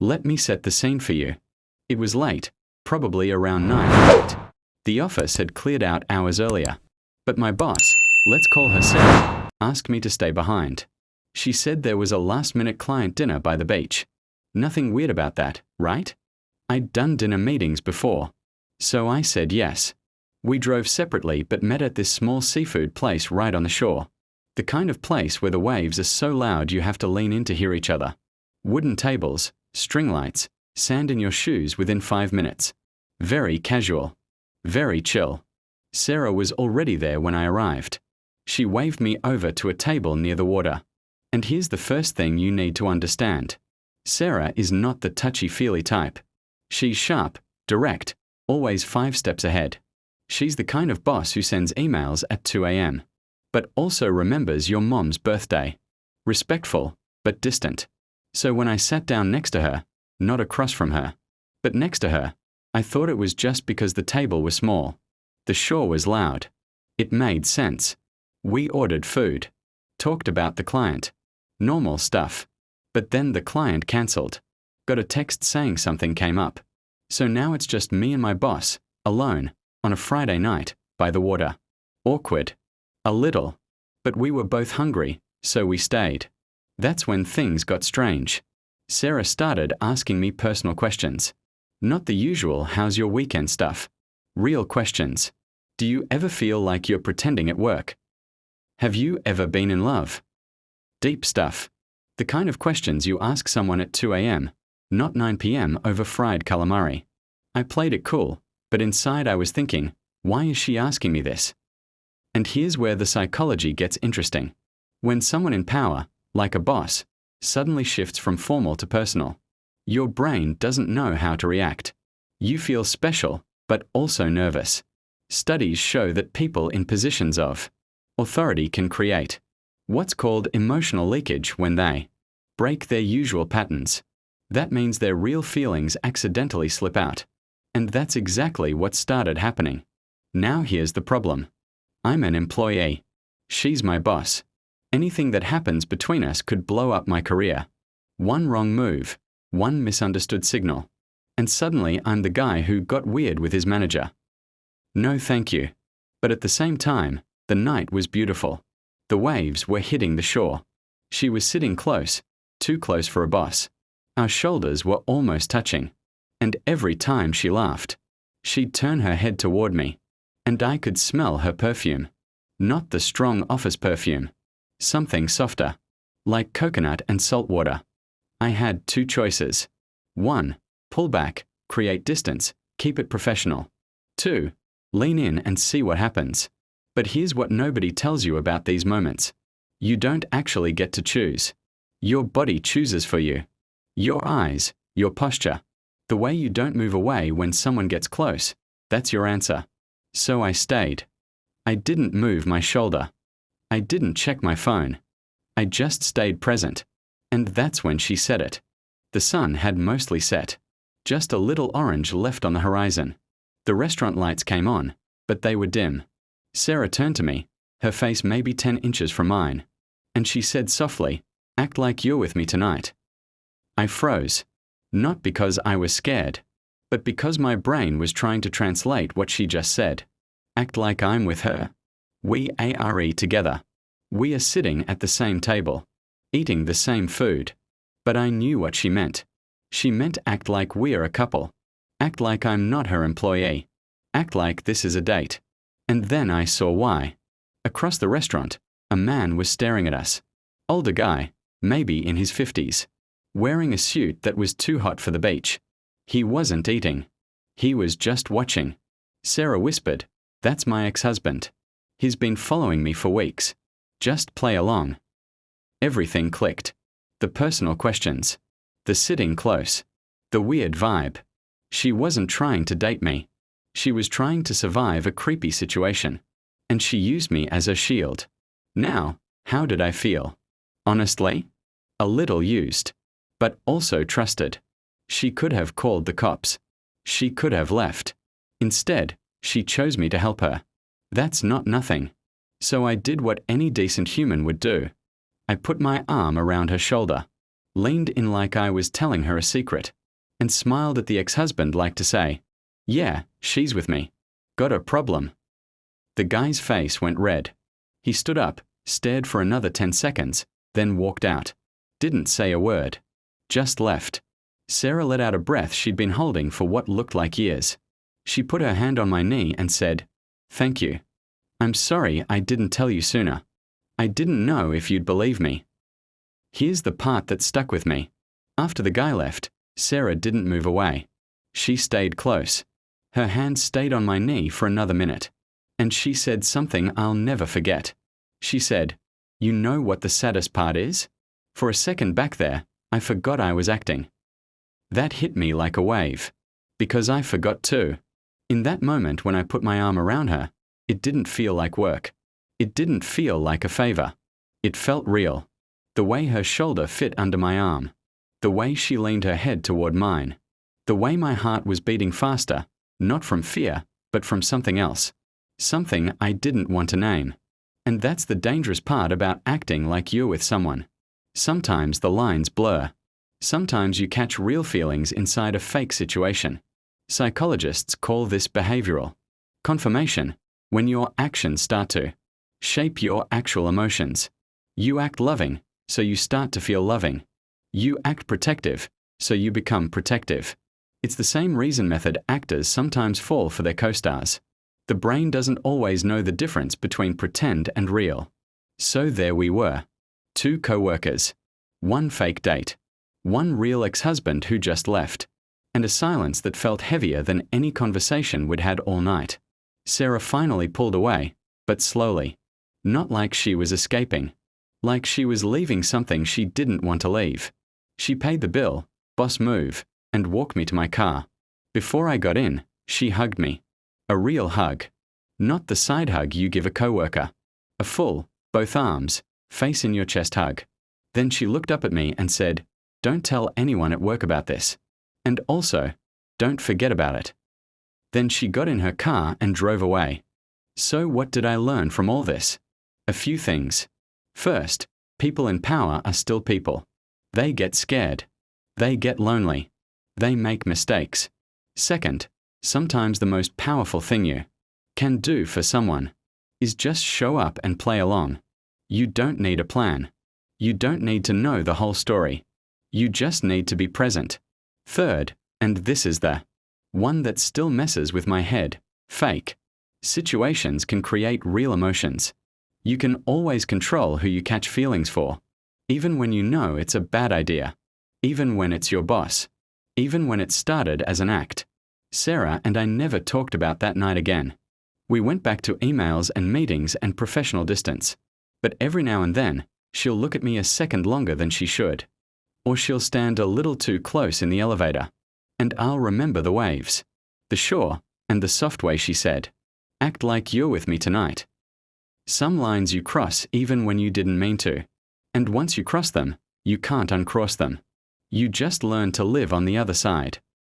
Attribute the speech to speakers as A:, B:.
A: Let me set the scene for you. It was late, probably around 9 or 8. The office had cleared out hours earlier. But my boss, let's call her Sarah, asked me to stay behind. She said there was a last-minute client dinner by the beach. Nothing weird about that, right? I'd done dinner meetings before. So I said yes. We drove separately but met at this small seafood place right on the shore. The kind of place where the waves are so loud you have to lean in to hear each other. Wooden tables, string lights, sand in your shoes within 5 minutes. Very casual. Very chill. Sarah was already there when I arrived. She waved me over to a table near the water. And here's the first thing you need to understand. Sarah is not the touchy-feely type. She's sharp, direct, always 5 steps ahead. She's the kind of boss who sends emails at 2 a.m., but also remembers your mom's birthday. Respectful, but distant. So when I sat down next to her, not across from her, but next to her, I thought it was just because the table was small. The shore was loud. It made sense. We ordered food. Talked about the client. Normal stuff. But then the client cancelled. Got a text saying something came up. So now it's just me and my boss, alone, on a Friday night, by the water. Awkward. A little. But we were both hungry, so we stayed. That's when things got strange. Sarah started asking me personal questions. Not the usual how's your weekend stuff. Real questions. Do you ever feel like you're pretending at work? Have you ever been in love? Deep stuff. The kind of questions you ask someone at 2 a.m., not 9 p.m. over fried calamari. I played it cool, but inside I was thinking, why is she asking me this? And here's where the psychology gets interesting. When someone in power, like a boss, suddenly shifts from formal to personal, your brain doesn't know how to react. You feel special, but also nervous. Studies show that people in positions of authority can create what's called emotional leakage when they break their usual patterns. That means their real feelings accidentally slip out. And that's exactly what started happening. Now here's the problem. I'm an employee. She's my boss. Anything that happens between us could blow up my career. One wrong move, one misunderstood signal, and suddenly I'm the guy who got weird with his manager. No thank you. But at the same time, the night was beautiful. The waves were hitting the shore. She was sitting close, too close for a boss. Our shoulders were almost touching. And every time she laughed, she'd turn her head toward me. And I could smell her perfume. Not the strong office perfume. Something softer, like coconut and salt water. I had 2 choices. 1. Pull back, create distance, keep it professional. 2. Lean in and see what happens. But here's what nobody tells you about these moments. You don't actually get to choose. Your body chooses for you. Your eyes, your posture, the way you don't move away when someone gets close, that's your answer. So I stayed. I didn't move my shoulder. I didn't check my phone. I just stayed present. And that's when she said it. The sun had mostly set. Just a little orange left on the horizon. The restaurant lights came on, but they were dim. Sarah turned to me, her face maybe 10 inches from mine. And she said softly, "Act like you're with me tonight." I froze. Not because I was scared, but because my brain was trying to translate what she just said. Act like I'm with her. We are together. We are sitting at the same table, eating the same food. But I knew what she meant. She meant act like we're a couple. Act like I'm not her employee. Act like this is a date. And then I saw why. Across the restaurant, a man was staring at us. Older guy, maybe in his 50s. Wearing a suit that was too hot for the beach. He wasn't eating. He was just watching. Sarah whispered, "That's my ex-husband. He's been following me for weeks. Just play along." Everything clicked. The personal questions. The sitting close. The weird vibe. She wasn't trying to date me. She was trying to survive a creepy situation. And she used me as a shield. Now, how did I feel? Honestly? A little used. But also trusted. She could have called the cops. She could have left. Instead, she chose me to help her. That's not nothing. So I did what any decent human would do. I put my arm around her shoulder. leaned in like I was telling her a secret, and smiled at the ex-husband like to say, "Yeah, she's with me. Got a problem." The guy's face went red. He stood up, stared for another 10 seconds, then walked out. Didn't say a word. Just left. Sarah let out a breath she'd been holding for what looked like years. She put her hand on my knee and said, "Thank you. I'm sorry I didn't tell you sooner. I didn't know if you'd believe me." Here's the part that stuck with me. After the guy left, Sarah didn't move away. She stayed close. Her hand stayed on my knee for another minute. And she said something I'll never forget. She said, "You know what the saddest part is? For a second back there, I forgot I was acting." That hit me like a wave. Because I forgot too. In that moment when I put my arm around her, it didn't feel like work. It didn't feel like a favor. It felt real. The way her shoulder fit under my arm. The way she leaned her head toward mine. The way my heart was beating faster, not from fear, but from something else. Something I didn't want to name. And that's the dangerous part about acting like you're with someone. Sometimes the lines blur. Sometimes you catch real feelings inside a fake situation. Psychologists call this behavioral confirmation, when your actions start to shape your actual emotions. You act loving, so you start to feel loving. You act protective, so you become protective. It's the same reason method actors sometimes fall for their co-stars. The brain doesn't always know the difference between pretend and real. So there we were. 2 co-workers. 1 fake date. 1 real ex-husband who just left. And a silence that felt heavier than any conversation we'd had all night. Sarah finally pulled away, but slowly. Not like she was escaping. Like she was leaving something she didn't want to leave. She paid the bill, boss move, and walked me to my car. Before I got in, she hugged me. A real hug. Not the side hug you give a coworker. A full, both arms, face in your chest hug. Then she looked up at me and said, "Don't tell anyone at work about this. And also, don't forget about it." Then she got in her car and drove away. So what did I learn from all this? A few things. First, people in power are still people. They get scared. They get lonely. They make mistakes. Second, sometimes the most powerful thing you can do for someone is just show up and play along. You don't need a plan. You don't need to know the whole story. You just need to be present. Third, and this is the one that still messes with my head, fake. Situations can create real emotions. You can always control who you catch feelings for, even when you know it's a bad idea, even when it's your boss, even when it started as an act. Sarah and I never talked about that night again. We went back to emails and meetings and professional distance. But every now and then, she'll look at me a second longer than she should. Or she'll stand a little too close in the elevator. And I'll remember the waves. The sure and the soft way she said, "Act like you're with me tonight." Some lines you cross even when you didn't mean to. And once you cross them, you can't uncross them. You just learn to live on the other side.